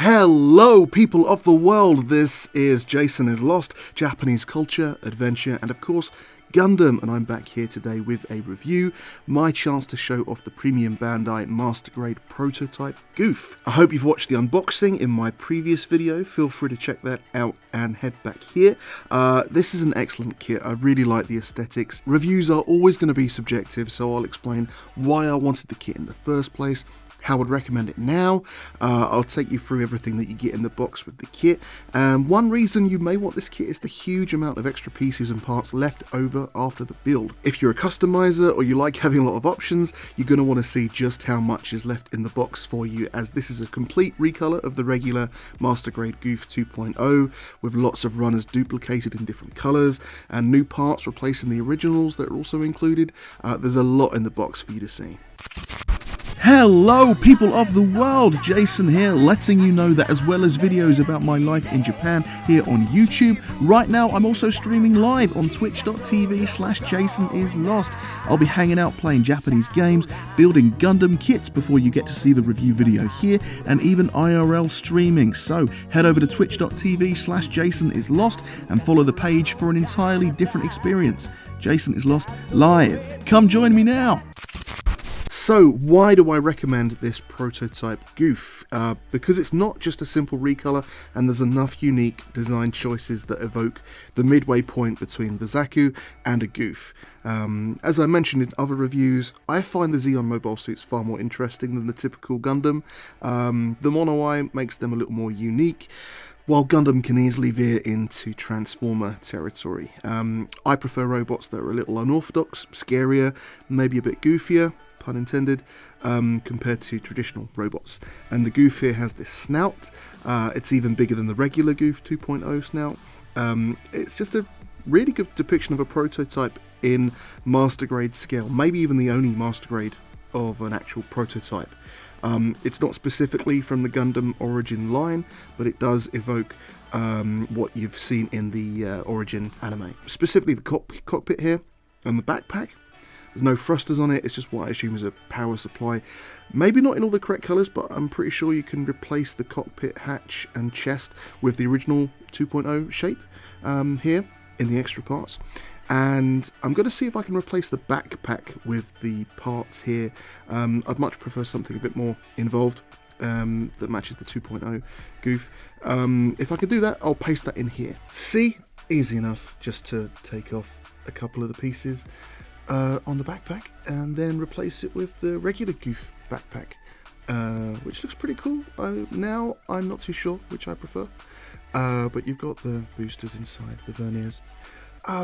Hello, people of the world. This is Jason is Lost, Japanese culture, adventure, and of course, Gundam, and I'm back here today with a review, my chance to show off the premium Bandai Master Grade Prototype Gouf. I hope you've watched the unboxing in my previous video. Feel free to check that out and head back here. This is an excellent kit. I really like the aesthetics. Reviews are always going to be subjective, so I'll explain why I wanted the kit in the first place, how I'd recommend it now. I'll take you through everything that you get in the box with the kit. One reason you may want this kit is the huge amount of extra pieces and parts left over after the build. If you're a customizer or you like having a lot of options, you're going to want to see just how much is left in the box for you, as this is a complete recolor of the regular Master Grade Gouf 2.0 with lots of runners duplicated in different colors and new parts replacing the originals that are also included. There's a lot in the box for you to see. Hello, people of the world, Jason here, letting you know that as well as videos about my life in Japan here on YouTube, right now I'm also streaming live on twitch.tv/JasonIsLost. I'll be hanging out playing Japanese games, building Gundam kits before you get to see the review video here, and even IRL streaming. So head over to twitch.tv/JasonIsLost and follow the page for an entirely different experience. Jason is Lost live. Come join me now. So, why do I recommend this Prototype Gouf? Because it's not just a simple recolor, and there's enough unique design choices that evoke the midway point between the Zaku and a Gouf. As I mentioned in other reviews, I find the Zeon mobile suits far more interesting than the typical Gundam. The Mono Eye makes them a little more unique, while Gundam can easily veer into Transformer territory. I prefer robots that are a little unorthodox, scarier, maybe a bit goofier, pun intended, compared to traditional robots. And the Gouf here has this snout. It's even bigger than the regular Gouf 2.0 snout. It's just a really good depiction of a prototype in master grade scale, maybe even the only master grade of an actual prototype. It's not specifically from the Gundam Origin line, but it does evoke what you've seen in the Origin anime. Specifically the cockpit here and the backpack. There's no thrusters on it, it's just what I assume is a power supply. Maybe not in all the correct colours, but I'm pretty sure you can replace the cockpit hatch and chest with the original 2.0 shape here in the extra parts. And I'm going to see if I can replace the backpack with the parts here. I'd much prefer something a bit more involved that matches the 2.0 Gouf. If I could do that, I'll paste that in here. See? Easy enough just to take off a couple of the pieces on the backpack and then replace it with the regular Gouf backpack, which looks pretty cool. Now I'm not too sure which I prefer, but you've got the boosters inside, the verniers,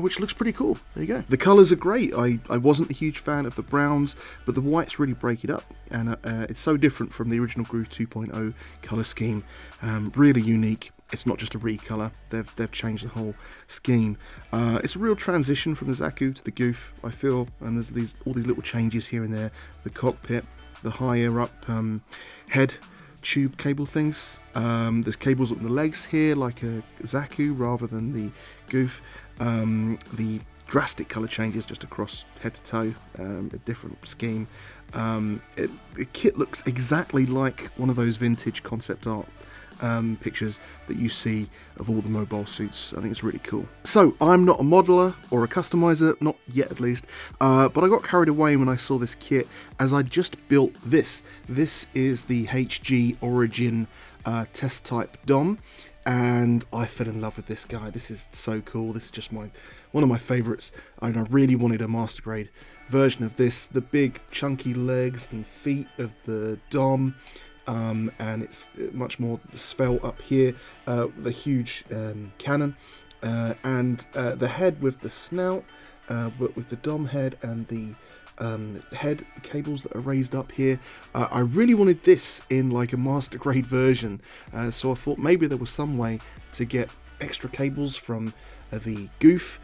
which looks pretty cool. There you go. The colours are great. I wasn't a huge fan of the browns, but the whites really break it up, and it's so different from the original Gouf 2.0 colour scheme. Really unique. It's not just a recolor, they've changed the whole scheme. It's a real transition from the Zaku to the Gouf, I feel, and there's all these little changes here and there. The cockpit, the higher up head tube cable things. There's cables on the legs here like a Zaku rather than the Gouf. The drastic colour changes just across head to toe, a different scheme. The kit looks exactly like one of those vintage concept art pictures that you see of all the mobile suits. I think it's really cool. So I'm not a modeler or a customizer, not yet at least, but I got carried away when I saw this kit as I just built this. This is the HG Origin test type Dom, and I fell in love with this guy. This is so cool. This is just one of my favorites, and I really wanted a master grade version of this. The big chunky legs and feet of the Dom, and it's much more svelte up here, the huge cannon, and the head with the snout, but with the Dom head and the head cables that are raised up here. I really wanted this in like a master grade version, so I thought maybe there was some way to get extra cables from the Gouf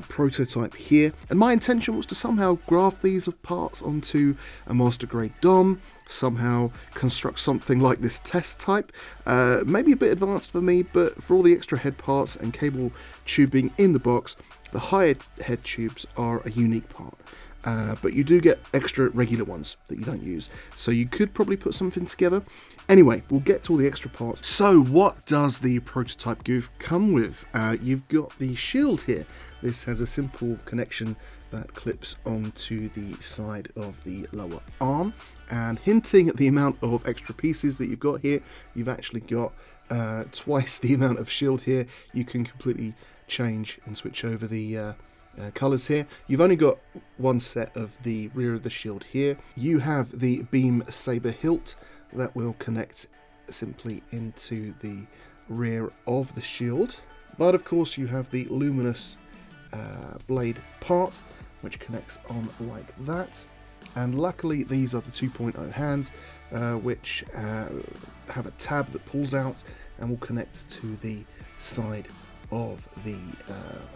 prototype here, and my intention was to somehow graft these parts onto a master grade Dom, somehow construct something like this test type, maybe a bit advanced for me, but for all the extra head parts and cable tubing in the box, the higher head tubes are a unique part. but you do get extra regular ones that you don't use. So you could probably put something together. Anyway, we'll get to all the extra parts. So what does the Prototype Gouf come with? You've got the shield here. This has a simple connection that clips onto the side of the lower arm, and hinting at the amount of extra pieces that you've got here, you've actually got twice the amount of shield here. You can completely change and switch over the colours here. You've only got one set of the rear of the shield here. You have the beam saber hilt that will connect simply into the rear of the shield, but of course you have the luminous blade part which connects on like that, and luckily these are the 2.0 hands which have a tab that pulls out and will connect to the side of the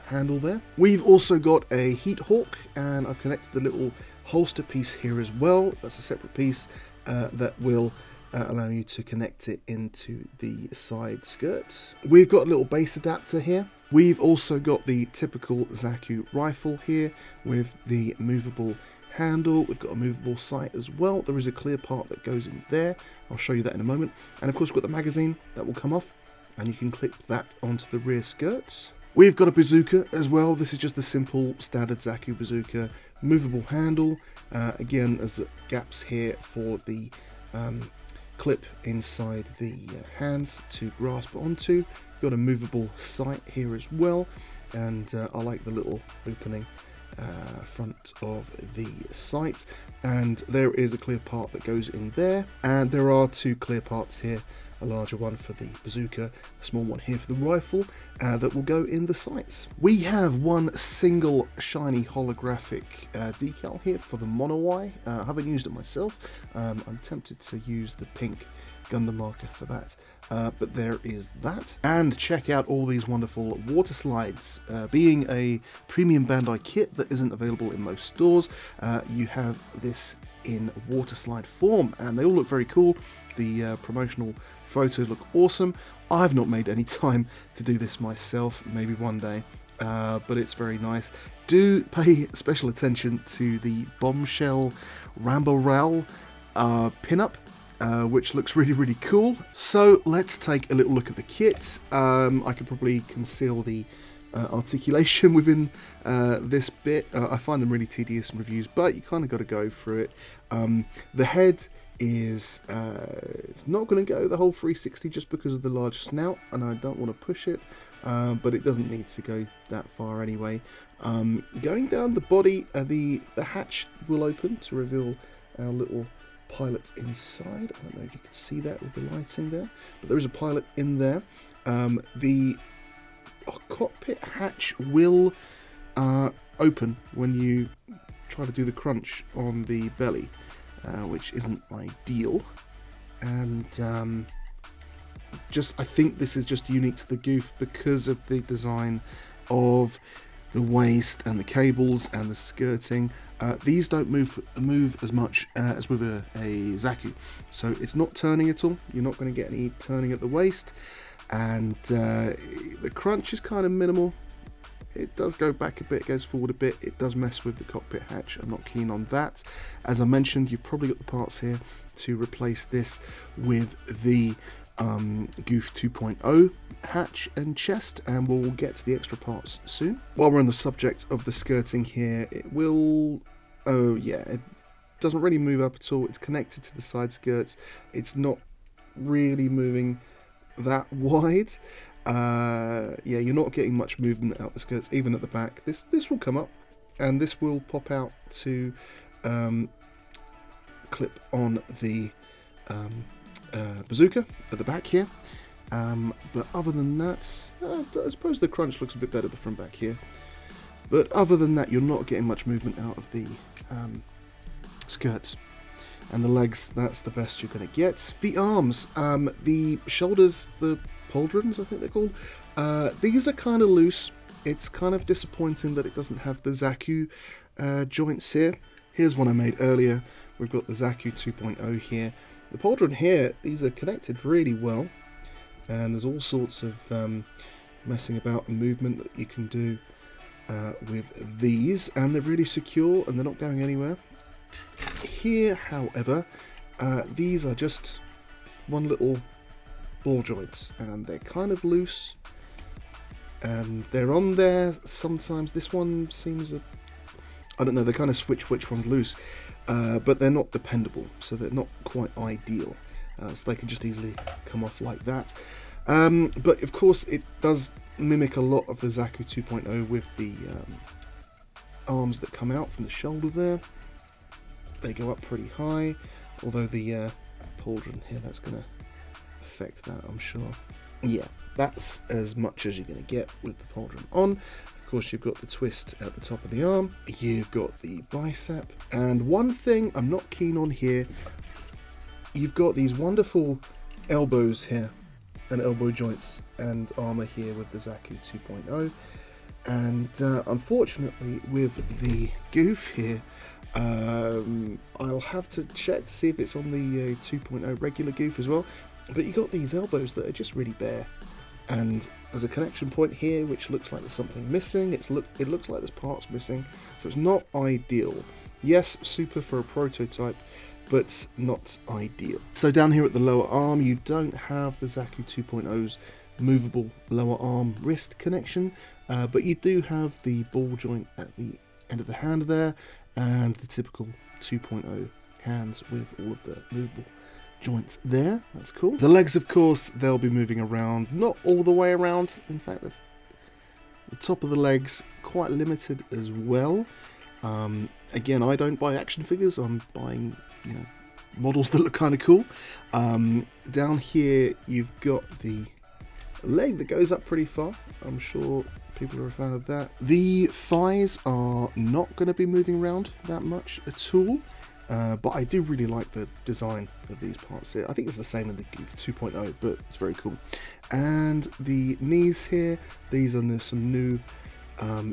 handle there. We've also got a heat hawk, and I've connected the little holster piece here as well. That's a separate piece that will allow you to connect it into the side skirt. We've got a little base adapter here. We've also got the typical Zaku rifle here with the movable handle. We've got a movable sight as well. There is a clear part that goes in there. I'll show you that in a moment. And of course we've got the magazine that will come off, and you can clip that onto the rear skirts. We've got a bazooka as well. This is just the simple standard Zaku bazooka, movable handle. Again, there's gaps here for the clip inside the hands to grasp onto. Got a movable sight here as well, and I like the little opening front of the sight, and there is a clear part that goes in there, and there are two clear parts here, a larger one for the bazooka, a small one here for the rifle, that will go in the sights. We have one single shiny holographic decal here for the mono eye. I haven't used it myself. I'm tempted to use the pink Gundam marker for that, but there is that. And check out all these wonderful water slides. Being a premium Bandai kit that isn't available in most stores, you have this in water slide form, and they all look very cool. The promotional photos look awesome. I've not made any time to do this myself, maybe one day, but it's very nice. Do pay special attention to the bombshell Ramba Ral pinup, which looks really, really cool. So let's take a little look at the kit. I could probably conceal the articulation within this bit. I find them really tedious in reviews, but you kind of got to go through it. The head is it's not going to go the whole 360 just because of the large snout, and I don't want to push it, but it doesn't need to go that far anyway. Going down the body, the hatch will open to reveal our little pilot inside. I don't know if you can see that with the lighting there, but there is a pilot in there. The cockpit hatch will open when you try to do the crunch on the belly, which isn't ideal, and I think this is just unique to the Gouf because of the design of the waist and the cables and the skirting. These don't move as much as with a Zaku, so it's not turning at all. You're not going to get any turning at the waist, and the crunch is kind of minimal. It does go back a bit, goes forward a bit. It does mess with the cockpit hatch. I'm not keen on that. As I mentioned, you've probably got the parts here to replace this with the Gouf 2.0 hatch and chest, and we'll get to the extra parts soon. While we're on the subject of the skirting here, it will... oh yeah, it doesn't really move up at all. It's connected to the side skirts. It's not really moving that wide. Yeah, you're not getting much movement out the skirts, even at the back. This will come up, and this will pop out to clip on the bazooka at the back here. But other than that, I suppose the crunch looks a bit better from back here. But other than that, you're not getting much movement out of the skirts. And the legs, that's the best you're going to get. The arms, the shoulders, the pauldrons, I think they're called. These are kind of loose. It's kind of disappointing that it doesn't have the Zaku joints here. Here's one I made earlier. We've got the Zaku 2.0 here. The pauldron here, these are connected really well. And there's all sorts of messing about and movement that you can do with these, and they're really secure and they're not going anywhere. Here, however, these are just one little ball joints, and they're kind of loose, and they're on there sometimes. This one seems I don't know, they kind of switch which one's loose, but they're not dependable, so they're not quite ideal, so they can just easily come off like that. But of course it does mimic a lot of the Zaku 2.0 with the arms that come out from the shoulder there. They go up pretty high, although the pauldron here, that's going to affect that, I'm sure. Yeah, that's as much as you're going to get with the pauldron on. Of course, you've got the twist at the top of the arm, you've got the bicep, and one thing I'm not keen on here, you've got these wonderful elbows here, and elbow joints and armour here with the Zaku 2.0, and unfortunately with the Gouf here, I'll have to check to see if it's on the 2.0 regular Gouf as well, but you got these elbows that are just really bare, and there's a connection point here which looks like there's something missing. It looks like there's parts missing, so it's not ideal. Yes, super for a prototype, but not ideal. So down here at the lower arm, you don't have the Zaku 2.0's movable lower arm wrist connection, but you do have the ball joint at the end of the hand there, and the typical 2.0 hands with all of the movable joints there. That's cool. The legs, of course, they'll be moving around, not all the way around. In fact, that's the top of the legs, quite limited as well. Again, I don't buy action figures, I'm buying, you know, models that look kind of cool. Down here you've got the leg that goes up pretty far. I'm sure people are a fan of that. The thighs are not going to be moving around that much at all, but I do really like the design of these parts here. I think it's the same in the Gouf 2.0, but it's very cool. And the knees here, these are some new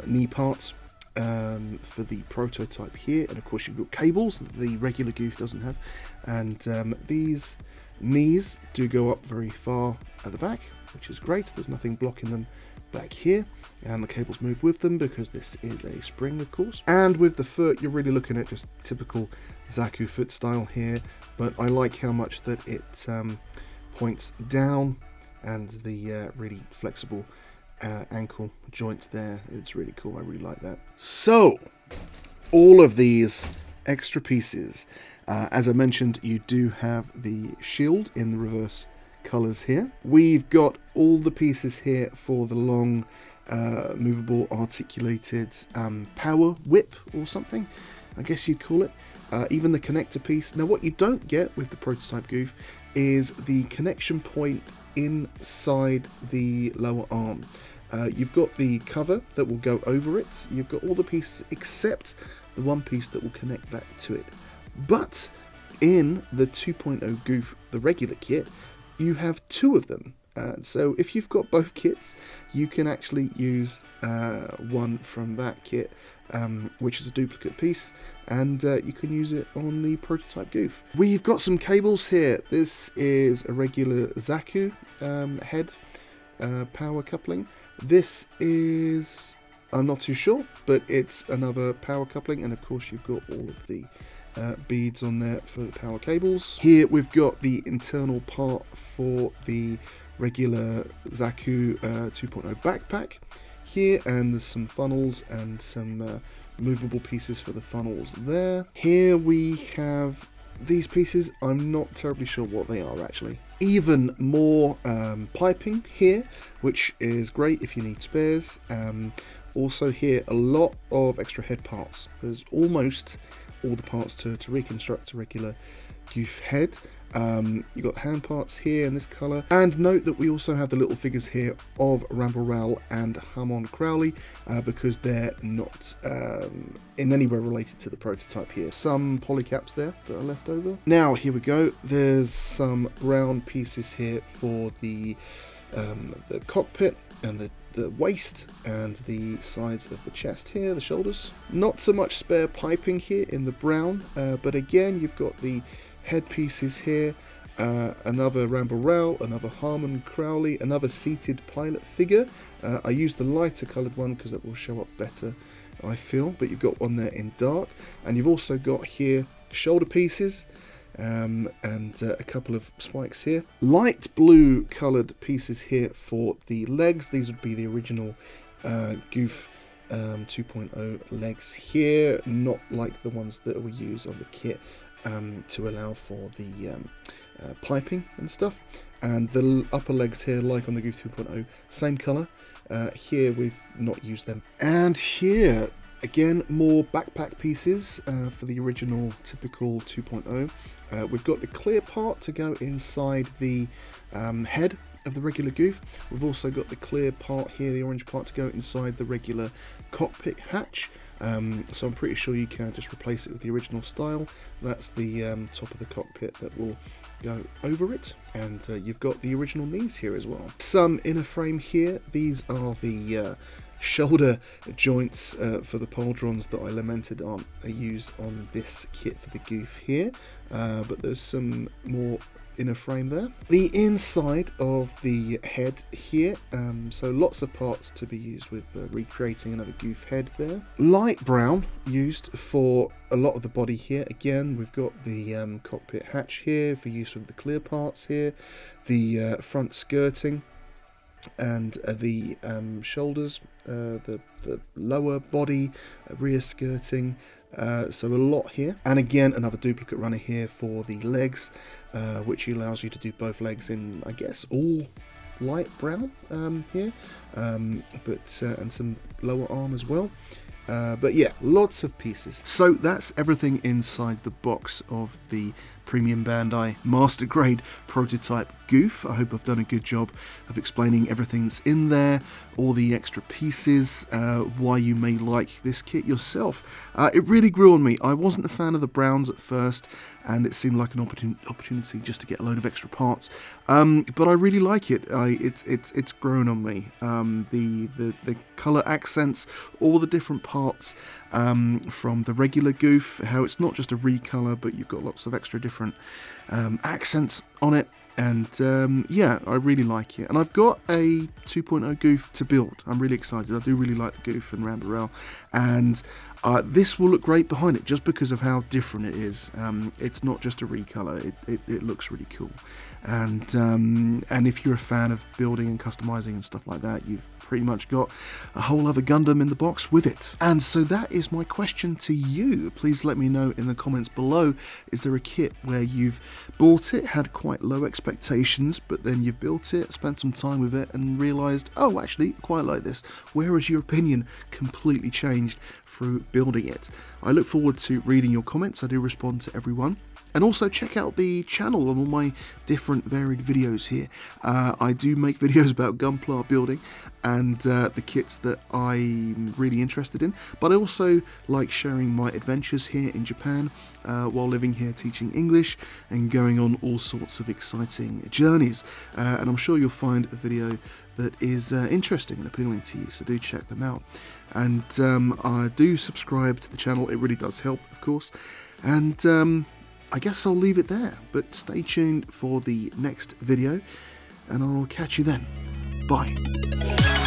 knee parts for the prototype here, and of course you've got cables that the regular Gouf doesn't have, and these knees do go up very far at the back, which is great. There's nothing blocking them back here, and the cables move with them because this is a spring, of course. And with the foot, you're really looking at just typical Zaku foot style here, but I like how much that it points down, and the really flexible ankle joints there. It's really cool. I really like that. So all of these extra pieces, as I mentioned, you do have the shield in the reverse colors here. We've got all the pieces here for the long movable articulated power whip or something, I guess you'd call it. Even the connector piece. Now what you don't get with the prototype Gouf is the connection point inside the lower arm. You've got the cover that will go over it. You've got all the pieces except the one piece that will connect back to it. But in the 2.0 Gouf, the regular kit, you have two of them. So if you've got both kits, you can actually use one from that kit, which is a duplicate piece, and you can use it on the prototype Gouf. We've got some cables here. This is a regular Zaku head power coupling. This is, I'm not too sure, but it's another power coupling, and of course you've got all of the beads on there for the power cables. Here we've got the internal part for the regular Zaku 2.0 backpack here, and there's some funnels and some movable pieces for the funnels there. Here we have these pieces. I'm not terribly sure what they are actually. Even more piping here, which is great if you need spares. Also here, a lot of extra head parts. There's almost all the parts to reconstruct a regular Gouf head. You've got hand parts here in this colour, and note that we also have the little figures here of Ramba Ral and Hamon Crowley, because they're not in any way related to the prototype here. Some polycaps there that are left over. Now here we go, there's some brown pieces here for the cockpit and the waist and the sides of the chest here, the shoulders. Not so much spare piping here in the brown, but again you've got the head pieces here. another Ramba Ral, another Harmon Crowley, another seated pilot figure. I used the lighter coloured one because that will show up better, I feel, but you've got one there in dark. And you've also got here shoulder pieces, and a couple of spikes here. Light blue coloured pieces here for the legs. These would be the original Gouf 2.0 legs here, not like the ones that we use on the kit to allow for the piping and stuff. And the upper legs here, like on the Gouf 2.0, same colour. Here we've not used them. And here, again, more backpack pieces for the original typical 2.0. We've got the clear part to go inside the head of the regular Gouf. We've also got the clear part here, the orange part, to go inside the regular cockpit hatch. So I'm pretty sure you can just replace it with the original style. That's the top of the cockpit that will go over it, and you've got the original knees here as well. Some inner frame here. These are the shoulder joints for the pauldrons that I lamented aren't used on this kit for the Gouf here, but there's some more inner frame there. The inside of the head here, so lots of parts to be used with recreating another Gouf head there. Light brown used for a lot of the body here. Again, we've got the cockpit hatch here for use with the clear parts here, the front skirting, and the shoulders, the lower body, rear skirting, so a lot here. And again, another duplicate runner here for the legs, which allows you to do both legs in, I guess, all light brown here, but and some lower arm as well. But yeah, lots of pieces. So that's everything inside the box of the premium Bandai master grade prototype Gouf. I hope I've done a good job of explaining everything that's in there, all the extra pieces, why you may like this kit yourself. It really grew on me. I wasn't a fan of the browns at first, and it seemed like an opportunity just to get a load of extra parts. But I really like it. It's grown on me. The colour accents, all the different parts from the regular Gouf, how it's not just a recolor, but you've got lots of extra different accents on it. And yeah, I really like it. And I've got a 2.0 Gouf to build. I'm really excited. I do really like the Gouf and Ramba Ral. And this will look great behind it just because of how different it is. It's not just a recolor. It looks really cool. And if you're a fan of building and customizing and stuff like that, you've pretty much got a whole other Gundam in the box with it. And so that is my question to you. Please let me know in the comments below, is there a kit where you've bought it, had quite low expectations, but then you've built it, spent some time with it, and realised, oh, actually, I quite like this. Where has your opinion completely changed through building it? I look forward to reading your comments. I do respond to everyone. And also check out the channel on all my different varied videos here. I do make videos about Gunpla building and the kits that I'm really interested in, but I also like sharing my adventures here in Japan while living here, teaching English and going on all sorts of exciting journeys. And I'm sure you'll find a video that is interesting and appealing to you, so do check them out. And I do subscribe to the channel. It really does help, of course. And I guess I'll leave it there, but stay tuned for the next video, and I'll catch you then. Bye.